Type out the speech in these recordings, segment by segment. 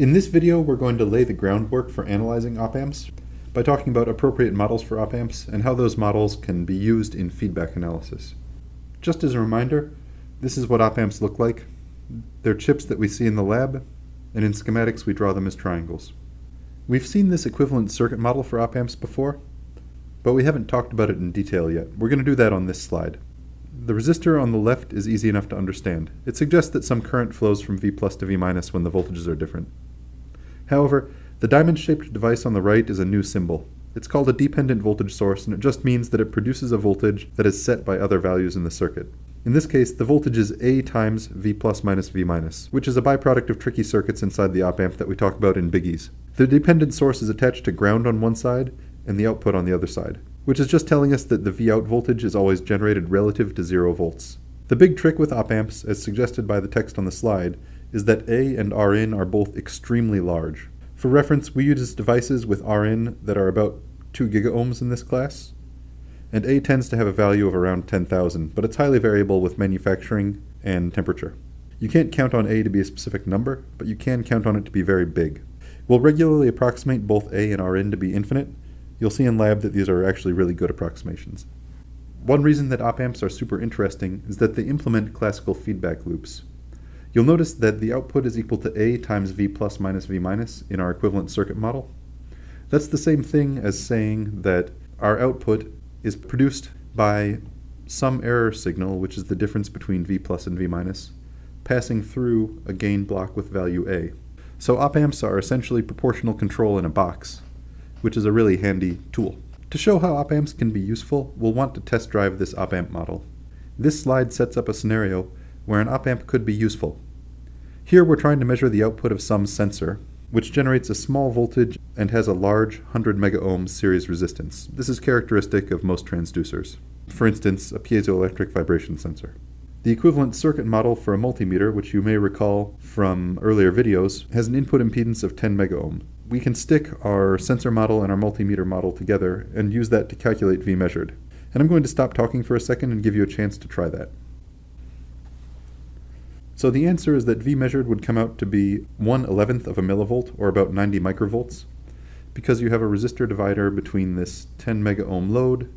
In this video, we're going to lay the groundwork for analyzing op-amps by talking about appropriate models for op-amps and how those models can be used in feedback analysis. Just as a reminder, this is what op-amps look like. They're chips that we see in the lab, and in schematics we draw them as triangles. We've seen this equivalent circuit model for op-amps before, but we haven't talked about it in detail yet. We're going to do that on this slide. The resistor on the left is easy enough to understand. It suggests that some current flows from V plus to V minus when the voltages are different. However, the diamond-shaped device on the right is a new symbol. It's called a dependent voltage source, and it just means that it produces a voltage that is set by other values in the circuit. In this case, the voltage is A times V plus minus V minus, which is a byproduct of tricky circuits inside the op-amp that we talk about in biggies. The dependent source is attached to ground on one side and the output on the other side, which is just telling us that the Vout voltage is always generated relative to 0 volts. The big trick with op-amps, as suggested by the text on the slide, is that A and Rin are both extremely large. For reference, we use devices with Rin that are about 2 gigaohms in this class, and A tends to have a value of around 10,000, but it's highly variable with manufacturing and temperature. You can't count on A to be a specific number, but you can count on it to be very big. We'll regularly approximate both A and Rin to be infinite. You'll see in lab that these are actually really good approximations. One reason that op-amps are super interesting is that they implement classical feedback loops. You'll notice that the output is equal to A times V plus minus V minus in our equivalent circuit model. That's the same thing as saying that our output is produced by some error signal, which is the difference between V plus and V minus, passing through a gain block with value A. So op-amps are essentially proportional control in a box, which is a really handy tool. To show how op-amps can be useful, we'll want to test drive this op-amp model. This slide sets up a scenario where an op-amp could be useful. Here we're trying to measure the output of some sensor, which generates a small voltage and has a large 100 megaohm series resistance. This is characteristic of most transducers. For instance, a piezoelectric vibration sensor. The equivalent circuit model for a multimeter, which you may recall from earlier videos, has an input impedance of 10 megaohm. We can stick our sensor model and our multimeter model together and use that to calculate V measured. And I'm going to stop talking for a second and give you a chance to try that. So the answer is that V measured would come out to be 1/11th of a millivolt, or about 90 microvolts, because you have a resistor divider between this 10 megaohm load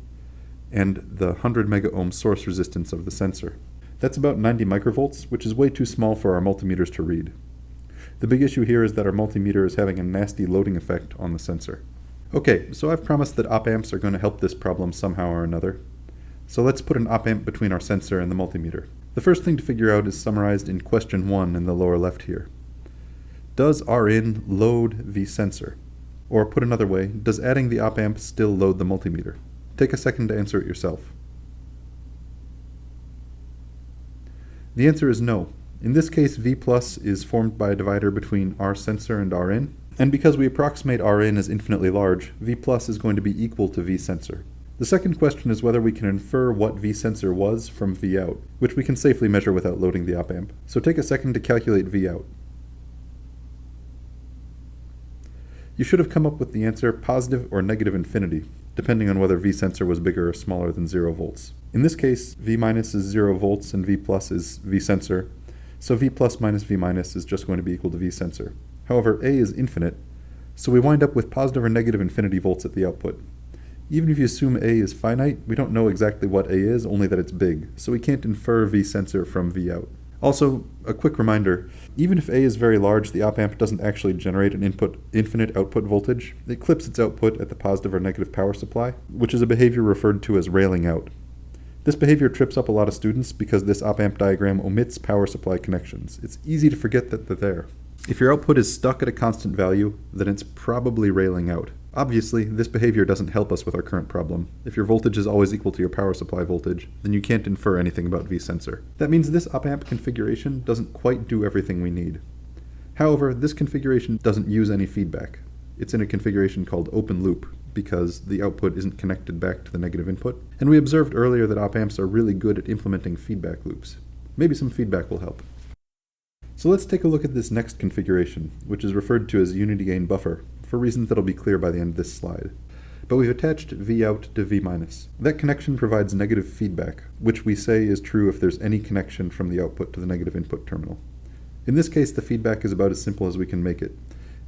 and the 100 megaohm source resistance of the sensor. That's about 90 microvolts, which is way too small for our multimeters to read. The big issue here is that our multimeter is having a nasty loading effect on the sensor. Okay, so I've promised that op-amps are going to help this problem somehow or another. So let's put an op-amp between our sensor and the multimeter. The first thing to figure out is summarized in question 1 in the lower left here. Does Rin load the sensor? Or put another way, does adding the op-amp still load the multimeter? Take a second to answer it yourself. The answer is no. In this case, V plus is formed by a divider between our sensor and Rin, and because we approximate Rin as infinitely large, V plus is going to be equal to V sensor. The second question is whether we can infer what V sensor was from V out, which we can safely measure without loading the op-amp. So take a second to calculate V out. You should have come up with the answer positive or negative infinity, depending on whether V sensor was bigger or smaller than 0 volts. In this case, V minus is 0 volts and V plus is V sensor, so V plus minus V minus is just going to be equal to V sensor. However, A is infinite, so we wind up with positive or negative infinity volts at the output. Even if you assume A is finite, we don't know exactly what A is, only that it's big, so we can't infer V sensor from V out. Also, a quick reminder, even if A is very large, the op-amp doesn't actually generate an infinite output voltage. It clips its output at the positive or negative power supply, which is a behavior referred to as railing out. This behavior trips up a lot of students because this op-amp diagram omits power supply connections. It's easy to forget that they're there. If your output is stuck at a constant value, then it's probably railing out. Obviously, this behavior doesn't help us with our current problem. If your voltage is always equal to your power supply voltage, then you can't infer anything about V sensor. That means this op-amp configuration doesn't quite do everything we need. However, this configuration doesn't use any feedback. It's in a configuration called open loop, because the output isn't connected back to the negative input. And we observed earlier that op-amps are really good at implementing feedback loops. Maybe some feedback will help. So let's take a look at this next configuration, which is referred to as unity gain buffer, for reasons that'll be clear by the end of this slide. But we've attached V out to V minus. That connection provides negative feedback, which we say is true if there's any connection from the output to the negative input terminal. In this case, the feedback is about as simple as we can make it.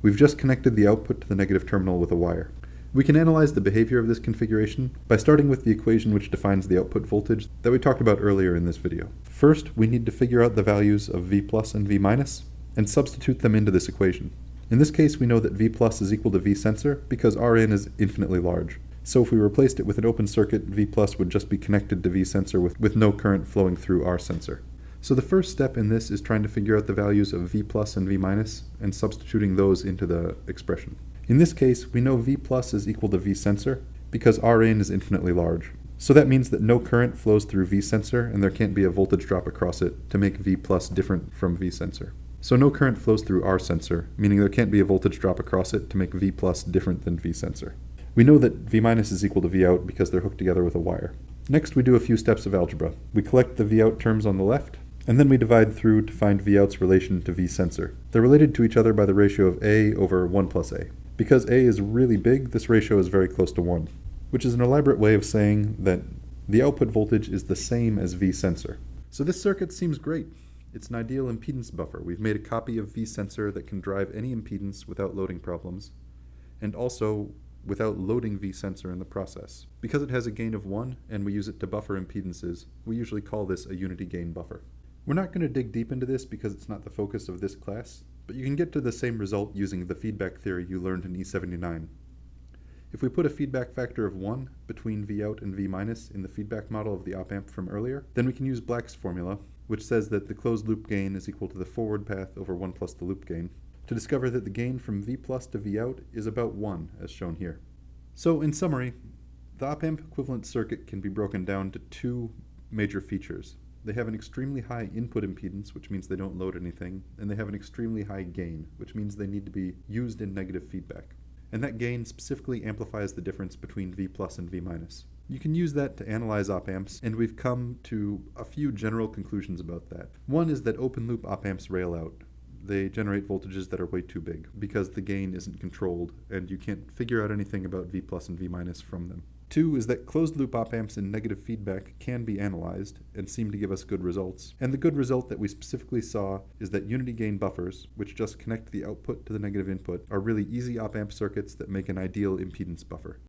We've just connected the output to the negative terminal with a wire. We can analyze the behavior of this configuration by starting with the equation which defines the output voltage that we talked about earlier in this video. First, we need to figure out the values of V plus and V minus and substitute them into this equation. In this case, we know that V plus is equal to V sensor because Rn is infinitely large. So if we replaced it with an open circuit, V plus would just be connected to V sensor with no current flowing through R sensor. So the first step in this is trying to figure out the values of V plus and V minus and substituting those into the expression. In this case, we know V plus is equal to V sensor because Rn is infinitely large. So that means that no current flows through V sensor and there can't be a voltage drop across it to make V plus different from V sensor. So no current flows through R sensor, meaning there can't be a voltage drop across it to make V plus different than V sensor. We know that V minus is equal to V out because they're hooked together with a wire. Next, we do a few steps of algebra. We collect the V out terms on the left, and then we divide through to find V out's relation to V sensor. They're related to each other by the ratio of A over 1 plus A. Because A is really big, this ratio is very close to 1, which is an elaborate way of saying that the output voltage is the same as V sensor. So this circuit seems great. It's an ideal impedance buffer. We've made a copy of V sensor that can drive any impedance without loading problems, and also without loading V sensor in the process. Because it has a gain of 1 and we use it to buffer impedances, we usually call this a unity gain buffer. We're not going to dig deep into this because it's not the focus of this class, but you can get to the same result using the feedback theory you learned in E79. If we put a feedback factor of 1 between V out and V minus in the feedback model of the op-amp from earlier, then we can use Black's formula, which says that the closed loop gain is equal to the forward path over 1 plus the loop gain, to discover that the gain from V plus to V out is about 1, as shown here. So in summary, the op-amp equivalent circuit can be broken down to two major features. They have an extremely high input impedance, which means they don't load anything, and they have an extremely high gain, which means they need to be used in negative feedback. And that gain specifically amplifies the difference between V plus and V minus. You can use that to analyze op-amps, and we've come to a few general conclusions about that. One is that open-loop op-amps rail out. They generate voltages that are way too big, because the gain isn't controlled, and you can't figure out anything about V plus and V minus from them. Two is that closed-loop op-amps in negative feedback can be analyzed, and seem to give us good results. And the good result that we specifically saw is that unity gain buffers, which just connect the output to the negative input, are really easy op-amp circuits that make an ideal impedance buffer.